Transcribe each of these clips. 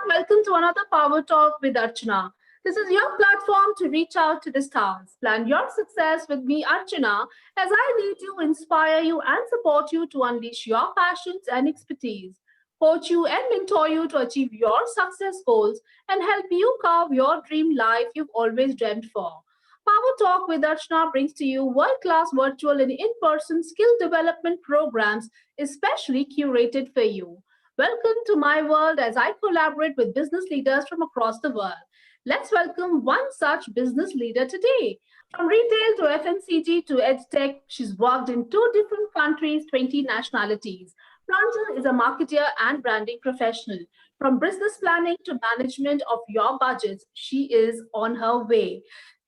welcome to another Power Talk with Archana. This is your platform to reach out to the stars. Plan your success with me, Archana, as I lead you, inspire you, and support you to unleash your passions and expertise, coach you and mentor you to achieve your success goals, and help you carve your dream life you've always dreamed for. Power Talk with Archana brings to you world class virtual and in person skill development programs, especially curated for you. Welcome to my world as I collaborate with business leaders from across the world. Let's welcome one such business leader today. From retail to FMCG to EdTech, she's worked in two different countries, 20 nationalities. Pranjal is a marketer and branding professional. From business planning to management of your budgets, she is on her way.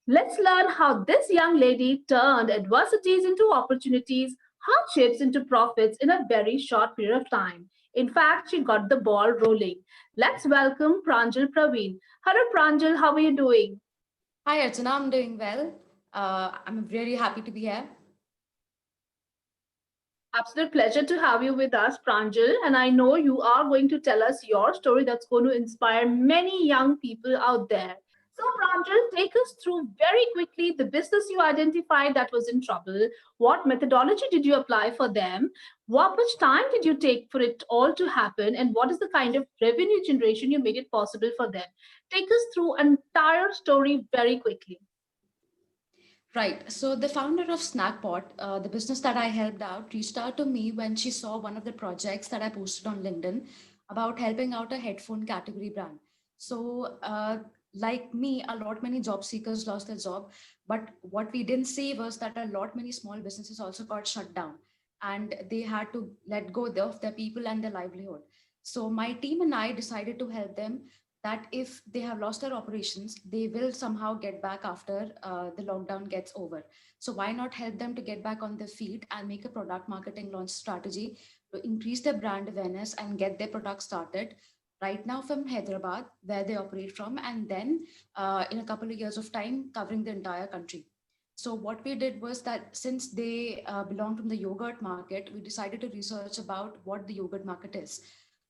Let's learn how this young lady turned adversities into opportunities, hardships into profits in a very short period of time. In fact, she got the ball rolling. Let's welcome Pranjal Praveen. Hello, Pranjal. How are you doing? Hi, Archana. I'm doing well. I'm really happy to be here. Absolute pleasure to have you with us, Pranjal. And I know you are going to tell us your story that's going to inspire many young people out there. So, Pranjal, take us through very quickly the business you identified that was in trouble. What methodology did you apply for them? What much time did you take for it all to happen? And what is the kind of revenue generation you made it possible for them? Take us through an entire story very quickly. Right. So the founder of Snackpot, the business that I helped out, reached out to me when she saw one of the projects that I posted on LinkedIn about helping out a headphone category brand. So, like me, a lot many job seekers lost their job, but what we didn't see was that a lot many small businesses also got shut down, and they had to let go of their people and their livelihood. So my team and I decided to help them that if they have lost their operations, they will somehow get back after the lockdown gets over. So why not help them to get back on their feet and make a product marketing launch strategy to increase their brand awareness and get their product started right now from Hyderabad, where they operate from, and then in a couple of years of time, covering the entire country. So what we did was that since they belong from the yogurt market, we decided to research about what the yogurt market is.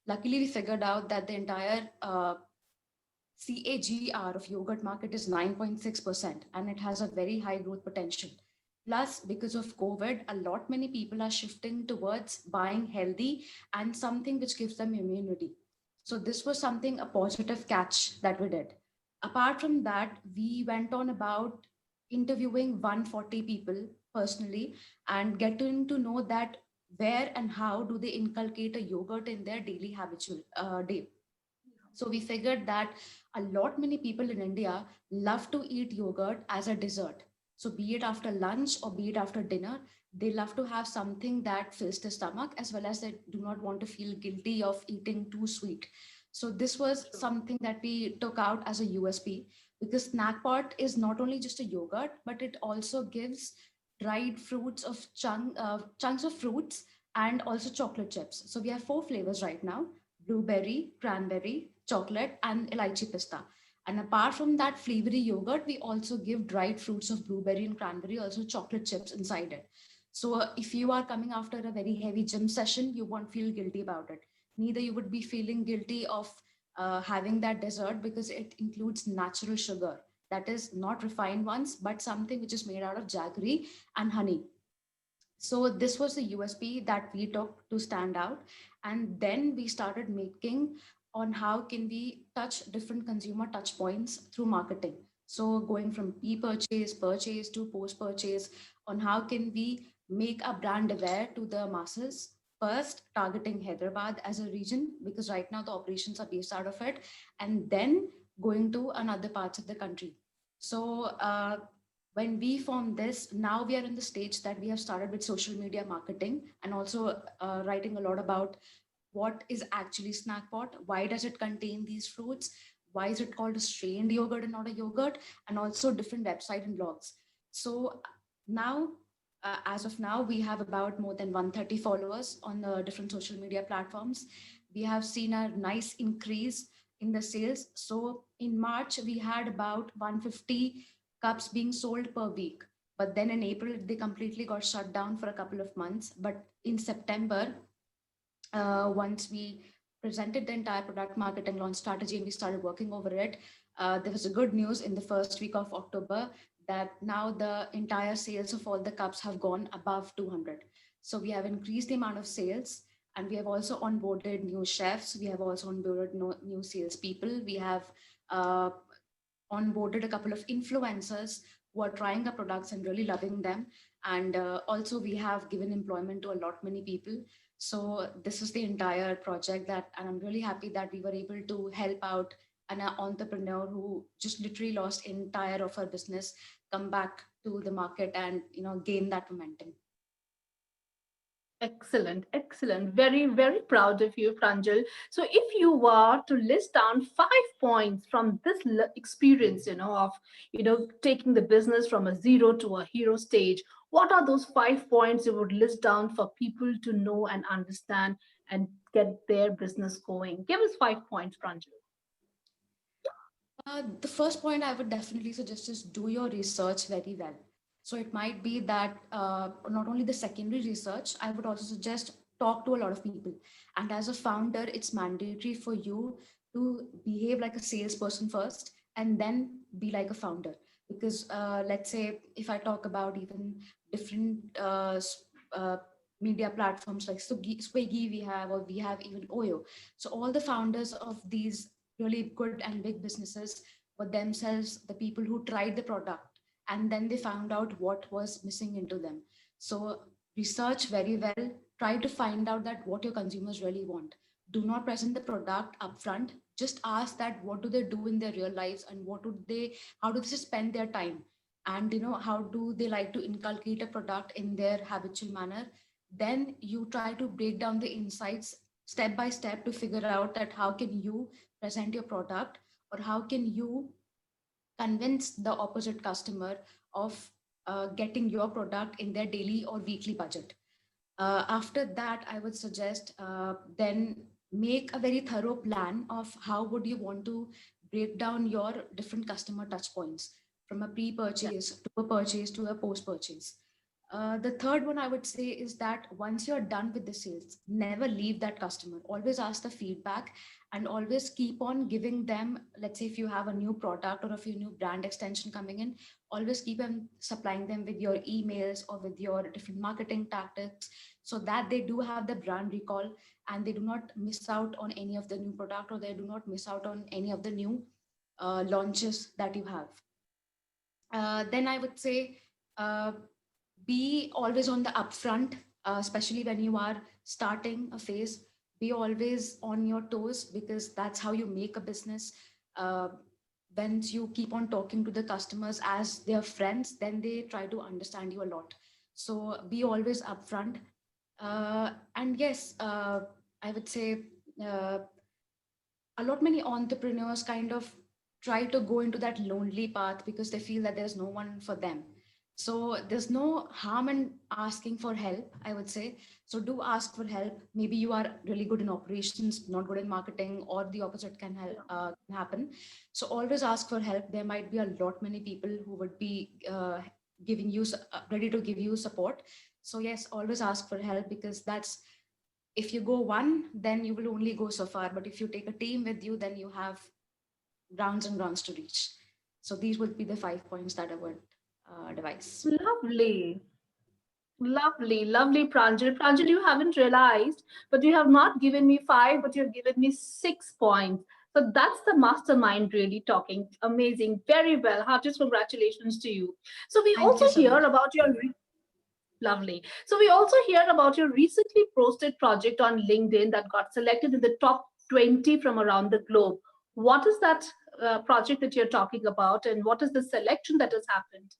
Luckily, we figured out that the entire CAGR of yogurt market is 9.6% and it has a very high growth potential. Plus, because of COVID, a lot many people are shifting towards buying healthy and something which gives them immunity. So this was something, a positive catch that we did. Apart from that, we went on about interviewing 140 people personally and getting to know that where and how do they inculcate a yogurt in their daily habitual day. So we figured that a lot many people in India love to eat yogurt as a dessert. So be it after lunch or be it after dinner, they love to have something that fills the stomach as well as they do not want to feel guilty of eating too sweet. So this was something that we took out as a USP because Snackpot is not only just a yogurt, but it also gives dried fruits of chunks of fruits and also chocolate chips. So we have four flavors right now: blueberry, cranberry, chocolate, and elaichi pista. And apart from that flavory yogurt, we also give dried fruits of blueberry and cranberry, also chocolate chips inside it. So if you are coming after a very heavy gym session, you won't feel guilty about it. Neither you would be feeling guilty of having that dessert because it includes natural sugar. That is not refined ones, but something which is made out of jaggery and honey. So this was the USP that we took to stand out. And then we started making on how can we touch different consumer touch points through marketing. So going from purchase to post purchase, on how can we make a brand aware to the masses. First, targeting Hyderabad as a region, because right now the operations are based out of it, and then going to another parts of the country. So when we formed this, now we are in the stage that we have started with social media marketing and also writing a lot about what is actually Snackpot, why does it contain these fruits, why is it called a strained yogurt and not a yogurt, and also different website and blogs. So now, as of now, we have about more than 130 followers on the different social media platforms. We have seen a nice increase in the sales. So in March, we had about 150 cups being sold per week. But then in April, they completely got shut down for a couple of months. But in September, once we presented the entire product market and launch strategy and we started working over it, there was a good news in the first week of October that now the entire sales of all the cups have gone above 200. So we have increased the amount of sales, and we have also onboarded new chefs. We have also onboarded new salespeople. We have uh, onboarded a couple of influencers who are trying our products and really loving them. And also we have given employment to a lot many people. So this is the entire project that, and I'm really happy that we were able to help out an entrepreneur who just literally lost entire of her business, come back to the market and gain that momentum. Excellent, excellent. Very, very proud of you, Pranjal. So, if you were to list down 5 points from this experience, of taking the business from a zero to a hero stage, what are those 5 points you would list down for people to know and understand and get their business going? Give us 5 points, Pranjal. The first point I would definitely suggest is do your research very well. So it might be that not only the secondary research, I would also suggest talk to a lot of people. And as a founder, it's mandatory for you to behave like a salesperson first and then be like a founder. Because let's say if I talk about even different uh, media platforms like Swiggy we have, or we have even Oyo. So all the founders of these really good and big businesses were themselves the people who tried the product and then they found out what was missing into them. So research very well, try to find out that what your consumers really want. Do not present the product upfront. Just ask that what do they do in their real lives and how do they spend their time, and how do they like to inculcate a product in their habitual manner. Then you try to break down the insights step by step to figure out that how can you present your product, or how can you convince the opposite customer of getting your product in their daily or weekly budget. After that, I would suggest then make a very thorough plan of how would you want to break down your different customer touch points from a pre-purchase to a purchase to a post-purchase. The third one I would say is that once you're done with the sales, never leave that customer. Always ask the feedback and always keep on giving them, let's say if you have a new product or if you new brand extension coming in, always keep on supplying them with your emails or with your different marketing tactics so that they do have the brand recall and they do not miss out on any of the new product, or they do not miss out on any of the new launches that you have. Then I would say uh, be always on the upfront, especially when you are starting a phase. Be always on your toes because that's how you make a business. Uh, when you keep on talking to the customers as their friends, then they try to understand you a lot. So be always upfront. And yes, I would say uh, a lot many entrepreneurs kind of try to go into that lonely path because they feel that there's no one for them. So there's no harm in asking for help, I would say. So do ask for help. Maybe you are really good in operations, not good in marketing, or the opposite can happen. So always ask for help. There might be a lot many people who would be giving you ready to give you support. So yes, always ask for help because that's, if you go one, then you will only go so far. But if you take a team with you, then you have rounds and rounds to reach. So these would be the 5 points that I would devise. Lovely. Lovely, lovely, Pranjal. Pranjal, you haven't realized, but you have not given me 5, but you've given me 6 points. So that's the mastermind really talking. Amazing. Very well. Heartiest congratulations to you. So we Thank also you so hear much. about your lovely. So we also hear about your recently posted project on LinkedIn that got selected in the top 20 from around the globe. What is that project that you're talking about, and what is the selection that has happened?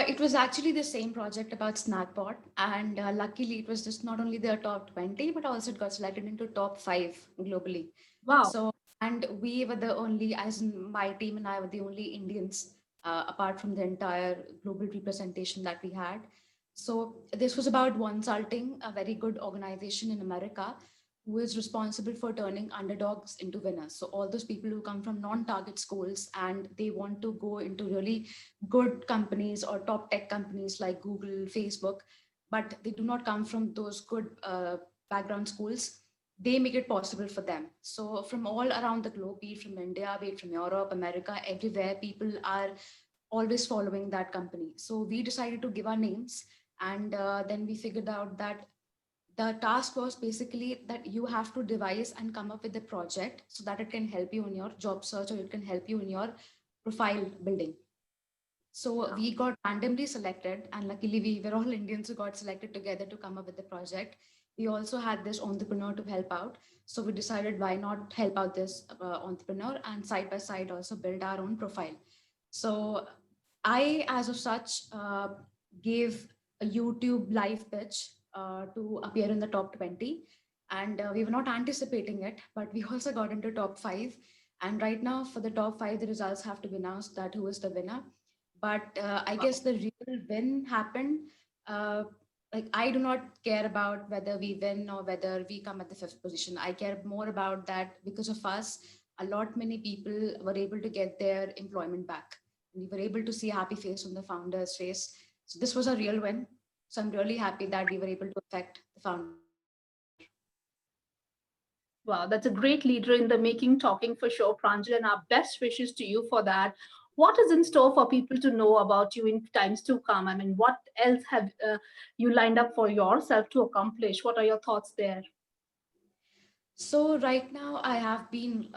It was actually the same project about Snackbot, and luckily it was just not only the top 20, but also it got selected into top 5 globally. Wow. So, and we were the only, as in my team and I were the only Indians, apart from the entire global representation that we had. So this was about Consulting, a very good organization in America who is responsible for turning underdogs into winners. So all those people who come from non-target schools and they want to go into really good companies or top tech companies like Google, Facebook, but they do not come from those good background schools. they make it possible for them. So from all around the globe, be it from India, be it from Europe, America, everywhere, people are always following that company. So we decided to give our names, and then we figured out that the task was basically that you have to devise and come up with a project so that it can help you in your job search, or it can help you in your profile building. So we got randomly selected, and luckily we were all Indians who got selected together to come up with the project. We also had this entrepreneur to help out. So we decided, why not help out this entrepreneur, and side by side also build our own profile. So I, as of such, gave a YouTube live pitch to appear in the top 20. And we were not anticipating it, but we also got into top 5. And right now, for the top 5, the results have to be announced, that who is the winner. But I guess the real win happened. Like, I do not care about whether we win or whether we come at the 5th position. I care more about that because of us, a lot many people were able to get their employment back. We were able to see a happy face on the founder's face. So this was a real win. So I'm really happy that we were able to affect the founder. Wow, that's a great leader in the making, talking for sure, Pranjal, and our best wishes to you for that. What is in store for people to know about you in times to come? I mean, what else have you lined up for yourself to accomplish? What are your thoughts there? So right now I have been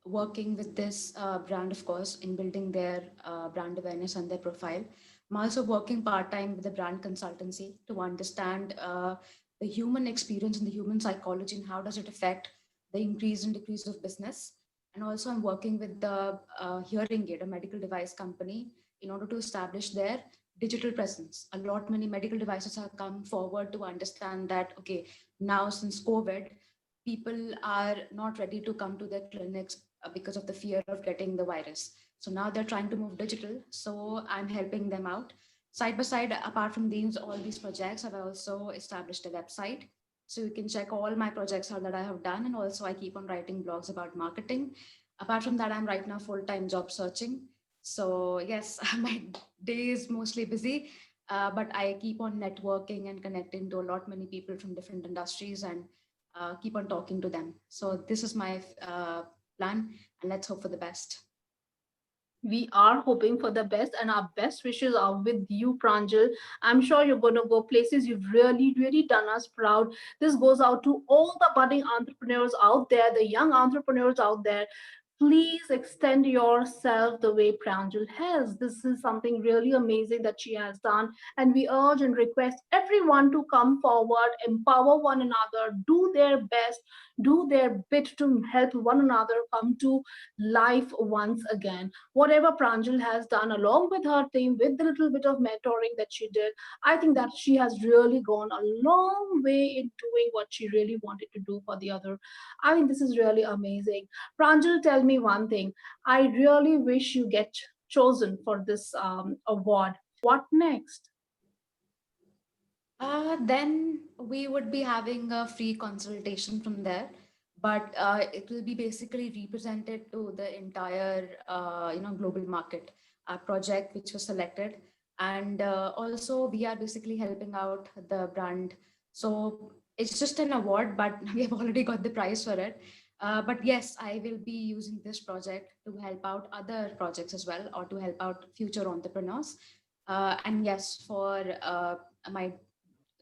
working with this brand, of course, in building their brand awareness and their profile. I'm also working part-time with the brand consultancy to understand the human experience and the human psychology, and how does it affect the increase and decrease of business. And also I'm working with the Hearing Aid, a medical device company, in order to establish their digital presence. A lot many medical devices have come forward to understand that, okay, now since COVID, people are not ready to come to their clinics because of the fear of getting the virus. So now they're trying to move digital. So I'm helping them out. Side by side, apart from these, all these projects, I've also established a website. So you can check all my projects out that I have done. And also I keep on writing blogs about marketing. Apart from that, I'm right now full-time job searching. So yes, my day is mostly busy, but I keep on networking and connecting to a lot many people from different industries, and keep on talking to them. So this is my plan, and let's hope for the best. We are hoping for the best, and our best wishes are with you, Pranjal. I'm sure you're going to go places. You've really, really done us proud. This goes out to all the budding entrepreneurs out there, the young entrepreneurs out there. Please extend yourself the way Pranjal has. This is something really amazing that she has done. And we urge and request everyone to come forward, empower one another, do their best, do their bit to help one another come to life once again. Whatever Pranjal has done along with her team, with the little bit of mentoring that she did, I think that she has really gone a long way in doing what she really wanted to do for the other. I think this is really amazing. Pranjal, tell me one thing. I really wish you get chosen for this award. What next? Then we would be having a free consultation from there, but it will be basically represented to the entire, global market. Our project, which was selected, and also we are basically helping out the brand. So it's just an award, but we have already got the prize for it. But yes, I will be using this project to help out other projects as well, or to help out future entrepreneurs. And yes, for my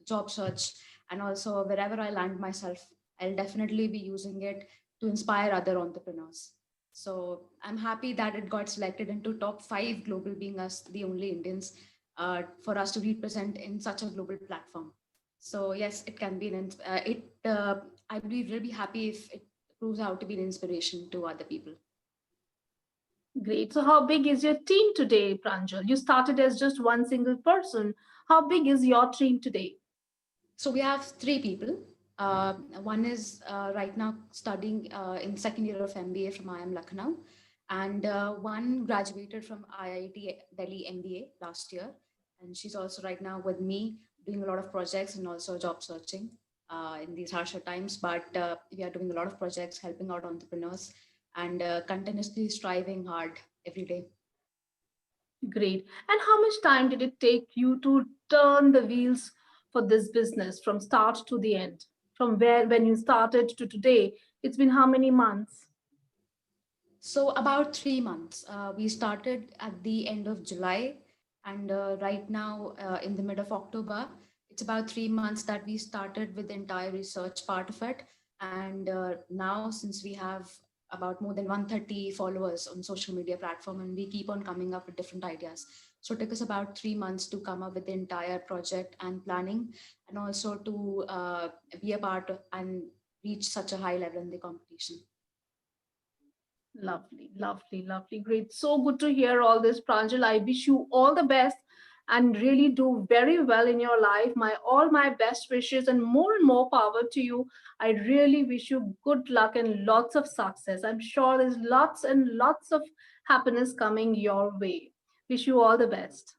job search, and also wherever I land myself, I'll definitely be using it to inspire other entrepreneurs. So I'm happy that it got selected into top 5 global, being us the only Indians, for us to represent in such a global platform. So yes, it can be I would be really happy if it proves out to be an inspiration to other people. Great. So, how big is your team today, Pranjal? You started as just one single person. How big is your team today? So we have 3 people. One is right now studying in second year of MBA from IIM Lucknow, and one graduated from IIT Delhi MBA last year, and she's also right now with me doing a lot of projects and also job searching in these harsher times. But we are doing a lot of projects, helping out entrepreneurs, and continuously striving hard every day. Great. And how much time did it take you to turn the wheels for this business from start to the end? from where when you started to today? It's been how many months? So about 3 months. We started at the end of July, and right now in the mid of October, it's about 3 months that we started with the entire research part of it. And now, since we have about more than 130 followers on social media platform, and we keep on coming up with different ideas. So it took us about 3 months to come up with the entire project and planning, and also to be a part of and reach such a high level in the competition. Lovely, lovely, lovely. Great. So good to hear all this, Pranjal. I wish you all the best and really do very well in your life. My all my best wishes and more power to you. I really wish you good luck and lots of success. I'm sure there's lots and lots of happiness coming your way. Wish you all the best.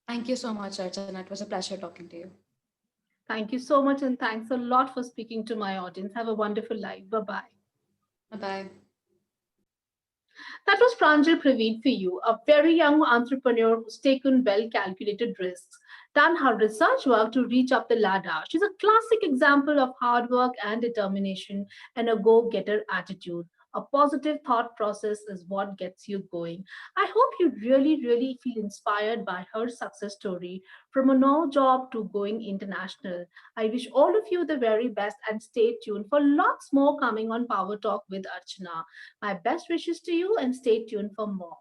Thank you so much, Archana. It was a pleasure talking to you. Thank you so much and thanks a lot for speaking to my audience. Have a wonderful life. Bye bye. Bye bye. That was Pranjal Praveed for you, a very young entrepreneur who's taken well calculated risks, done her research work to reach up the ladder. She's a classic example of hard work and determination and a go getter attitude. A positive thought process is what gets you going. I hope you really feel inspired by her success story from a no job to going international. I wish all of you the very best and stay tuned for lots more coming on Power Talk with Archana. My best wishes to you and stay tuned for more.